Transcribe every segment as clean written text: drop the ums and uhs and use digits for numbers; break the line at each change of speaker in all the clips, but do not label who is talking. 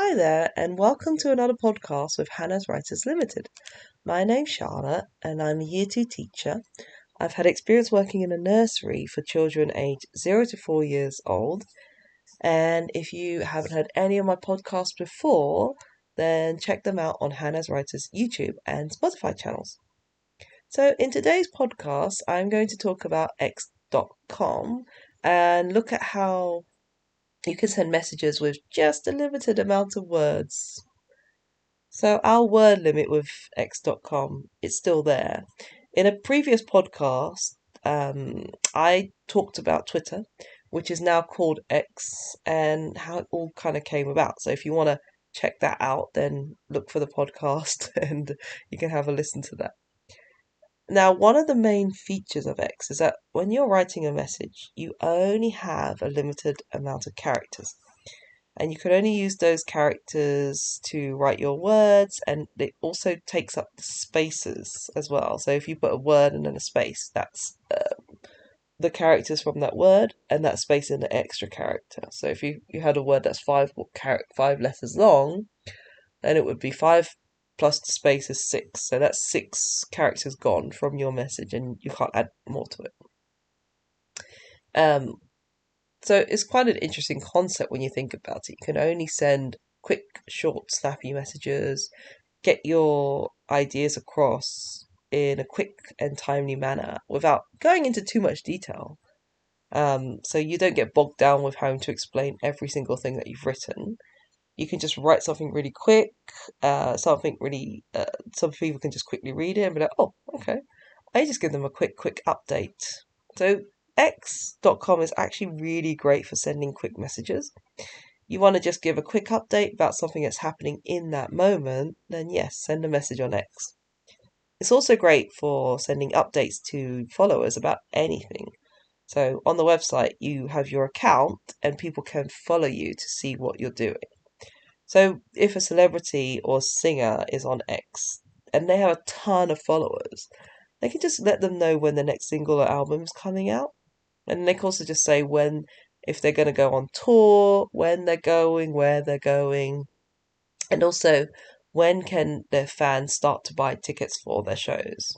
Hi there, and welcome to another podcast with Hanaz Writers Limited. My name's Charlotte, and I'm a Year 2 teacher. I've had experience working in a nursery for children aged 0 to 4 years old. And if you haven't heard any of my podcasts before, then check them out on Hanaz Writers YouTube and Spotify channels. So in today's podcast, I'm going to talk about X.com and look at how you can send messages with just a limited amount of words. So our word limit with X.com is still there. In a previous podcast, I talked about Twitter, which is now called X, and how it all kind of came about. So if you want to check that out, then look for the podcast and you can have a listen to that. Now, one of the main features of X is that when you're writing a message, you only have a limited amount of characters. And you can only use those characters to write your words, and it also takes up the spaces as well. So if you put a word and then a space, that's the characters from that word, and that space in the extra character. So if you had a word that's five letters long, then it would be 5 plus the space is 6. So that's 6 characters gone from your message, and you can't add more to it. So it's quite an interesting concept when you think about it. You can only send quick, short, snappy messages, get your ideas across in a quick and timely manner without going into too much detail. So you don't get bogged down with having to explain every single thing that you've written. You can just write something really quick, some people can just quickly read it and be like, oh, okay. I just give them a quick update. So X.com is actually really great for sending quick messages. You want to just give a quick update about something that's happening in that moment, then yes, send a message on X. It's also great for sending updates to followers about anything. So on the website, you have your account and people can follow you to see what you're doing. So if a celebrity or singer is on X and they have a ton of followers, they can just let them know when the next single or album is coming out. And they can also just say if they're going to go on tour, when they're going, where they're going, and also when can their fans start to buy tickets for their shows.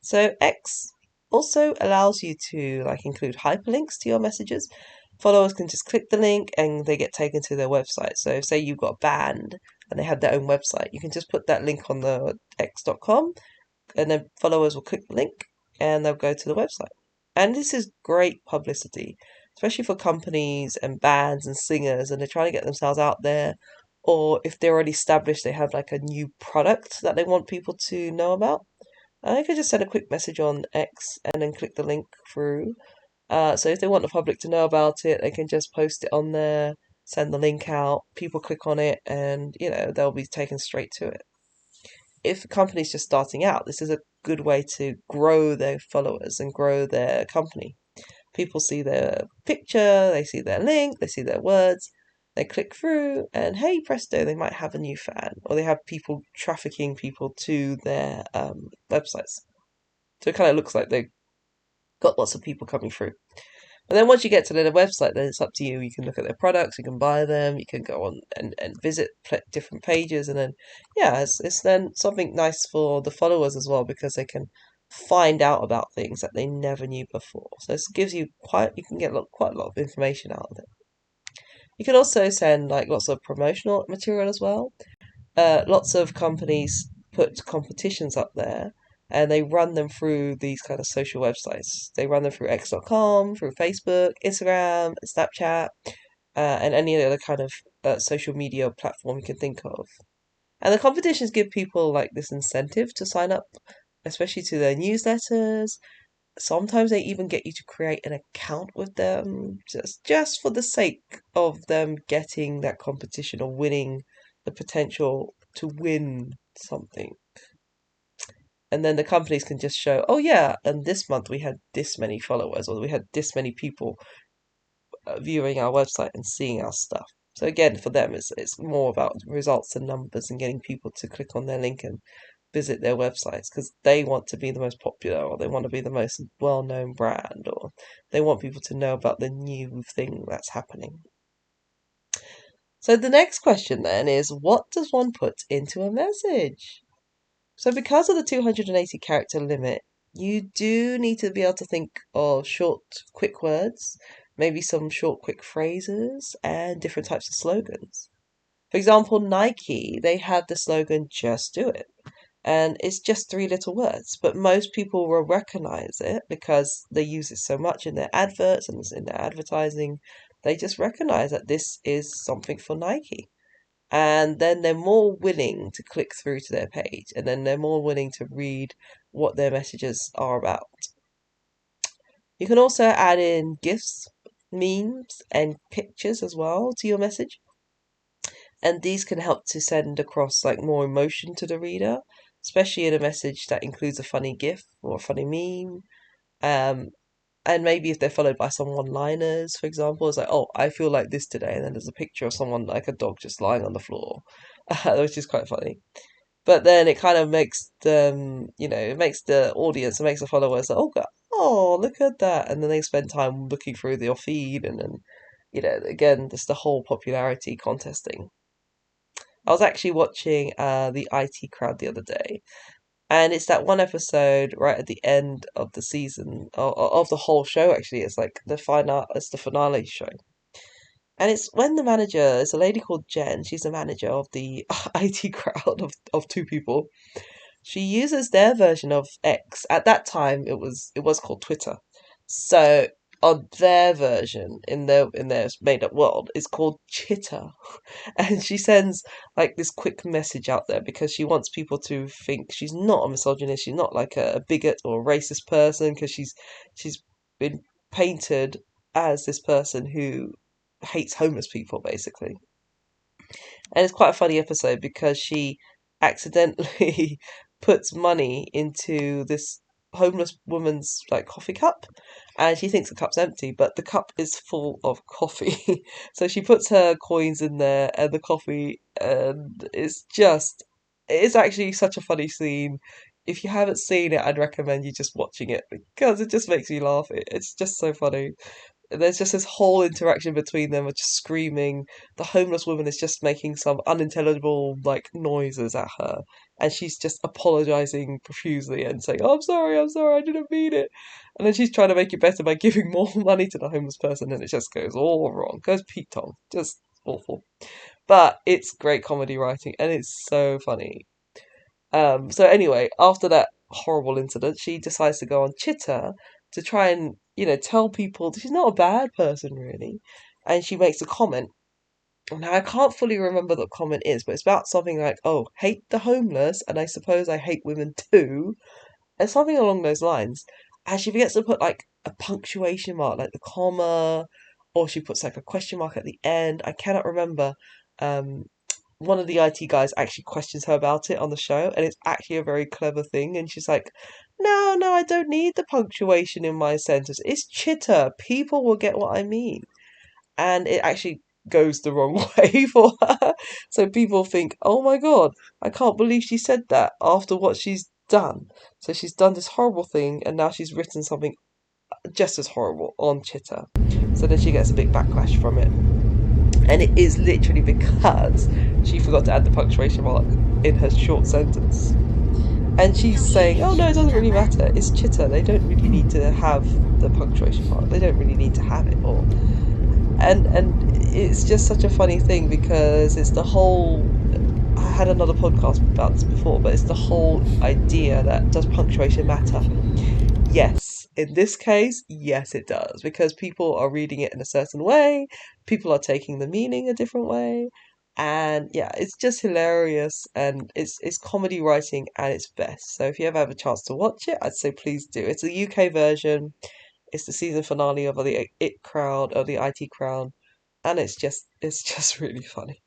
So X also allows you to include hyperlinks to your messages. Followers can just click the link and they get taken to their website. So say you've got a band and they have their own website, you can just put that link on the X.com and then followers will click the link and they'll go to the website. And this is great publicity, especially for companies and bands and singers, and they're trying to get themselves out there. Or if they're already established, they have a new product that they want people to know about. And they can just send a quick message on X and then click the link through. So if they want the public to know about it, they can just post it on there, send the link out, people click on it, and they'll be taken straight to it. If a company's just starting out, this is a good way to grow their followers and grow their company. People see their picture, they see their link, they see their words, they click through, and hey presto, they might have a new fan, or they have people trafficking people to their websites. So it kind of looks like they've got lots of people coming through. And then once you get to their website, then it's up to you. You can look at their products, you can buy them, you can go on and visit different pages. And then, it's then something nice for the followers as well, because they can find out about things that they never knew before. So this gives you you can get quite a lot of information out of it. You can also send lots of promotional material as well. Lots of companies put competitions up there and they run them through these kind of social websites. They run them through X.com, through Facebook, Instagram, Snapchat, and any other kind of social media platform you can think of. And the competitions give people this incentive to sign up, especially to their newsletters. Sometimes they even get you to create an account with them just for the sake of them getting that competition or winning the potential to win something. And then the companies can just show, oh yeah, and this month we had this many followers, or we had this many people viewing our website and seeing our stuff. So again, for them, it's more about results and numbers and getting people to click on their link and visit their websites, because they want to be the most popular, or they want to be the most well-known brand, or they want people to know about the new thing that's happening. So the next question then is, what does one put into a message? So because of the 280 character limit, you do need to be able to think of short, quick words, maybe some short, quick phrases, and different types of slogans. For example, Nike, they have the slogan, just do it. And it's just three little words, but most people will recognize it because they use it so much in their adverts and in their advertising. They just recognize that this is something for Nike. And then they're more willing to click through to their page, and then they're more willing to read what their messages are about. You can also add in GIFs, memes, and pictures as well to your message. And these can help to send across like more emotion to the reader, especially in a message that includes a funny GIF or a funny meme. Um, and maybe if they're followed by some one-liners, for example, it's like, oh, I feel like this today, and then there's a picture of someone like a dog just lying on the floor, which is quite funny. But then it kind of makes them, it makes the audience, it makes the followers like, oh, God, oh, look at that, and then they spend time looking through your feed, and then, again, just the whole popularity contesting. I was actually watching the IT Crowd the other day, and it's that one episode right at the end of the season of the whole show. Actually, it's like it's the finale show, and it's when the manager is a lady called Jen. She's the manager of the IT Crowd of two people. She uses their version of X. At that time, it was called Twitter. So on their version in their made up world is called Chitter. And she sends like this quick message out there because she wants people to think she's not a misogynist, she's not like a bigot or a racist person, because she's been painted as this person who hates homeless people basically. And it's quite a funny episode because she accidentally puts money into this homeless woman's like coffee cup, and she thinks the cup's empty, but the cup is full of coffee. So she puts her coins in there and the coffee, and it's actually such a funny scene. If you haven't seen it, I'd recommend you just watching it because it just makes me laugh. It's just so funny. There's just this whole interaction between them of just screaming. The homeless woman is just making some unintelligible like noises at her, and she's just apologizing profusely and saying, "Oh, I'm sorry, I didn't mean it." And then she's trying to make it better by giving more money to the homeless person, and it just goes all wrong. Goes Pete Tong, just awful. But it's great comedy writing, and it's so funny. So anyway, after that horrible incident, she decides to go on Chitter to try and, tell people that she's not a bad person really. And she makes a comment. Now I can't fully remember what the comment is, but it's about something like, oh, hate the homeless, and I suppose I hate women too. And something along those lines. And she forgets to put like a punctuation mark, like the comma, or she puts like a question mark at the end. I cannot remember. Um, One of the IT guys actually questions her about it on the show, and it's actually a very clever thing. And she's like, no, no, I don't need the punctuation in my sentence. It's chitter. People will get what I mean. And it actually goes the wrong way for her. So people think, oh my God, I can't believe she said that after what she's done. So she's done this horrible thing, and now she's written something just as horrible on Chitter. So then she gets a big backlash from it. And it is literally because she forgot to add the punctuation mark in her short sentence. And she's saying, oh no, it doesn't really matter. It's Chitter. They don't really need to have the punctuation mark. They don't really need to have it all. And it's just such a funny thing because it's the whole. I had another podcast about this before, but it's the whole idea that does punctuation matter? Yes, in this case, yes, it does, because people are reading it in a certain way, people are taking the meaning a different way, and yeah, it's just hilarious, and it's comedy writing at its best. So if you ever have a chance to watch it, I'd say please do. It's a UK version. It's the season finale of the It Crowd or the IT Crowd, and it's just really funny.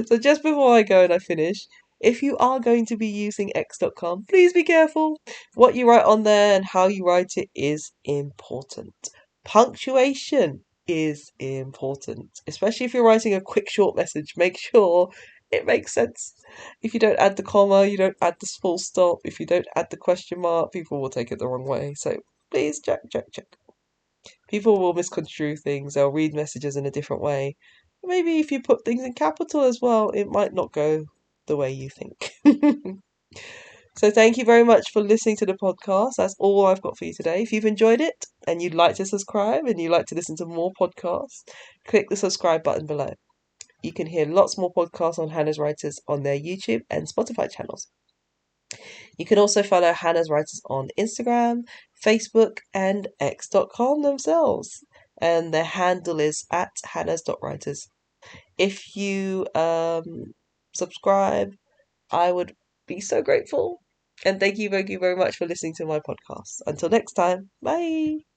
So just before I go and I finish, if you are going to be using X.com, please be careful. What you write on there and how you write it is important. Punctuation is important, especially if you're writing a quick short message. Make sure it makes sense. If you don't add the comma, you don't add the full stop, if you don't add the question mark, people will take it the wrong way. So please check, check, check. People will misconstrue things, they'll read messages in a different way. Maybe if you put things in capital as well, it might not go the way you think. So thank you very much for listening to the podcast. That's all I've got for you today. If you've enjoyed it and you'd like to subscribe and you'd like to listen to more podcasts, click the subscribe button below. You can hear lots more podcasts on Hanaz Writers on their YouTube and Spotify channels. You can also follow Hanaz Writers on Instagram, Facebook, and X.com themselves. And their handle is at hanaz.writers. If you subscribe, I would be so grateful. And thank you very much for listening to my podcast. Until next time, bye.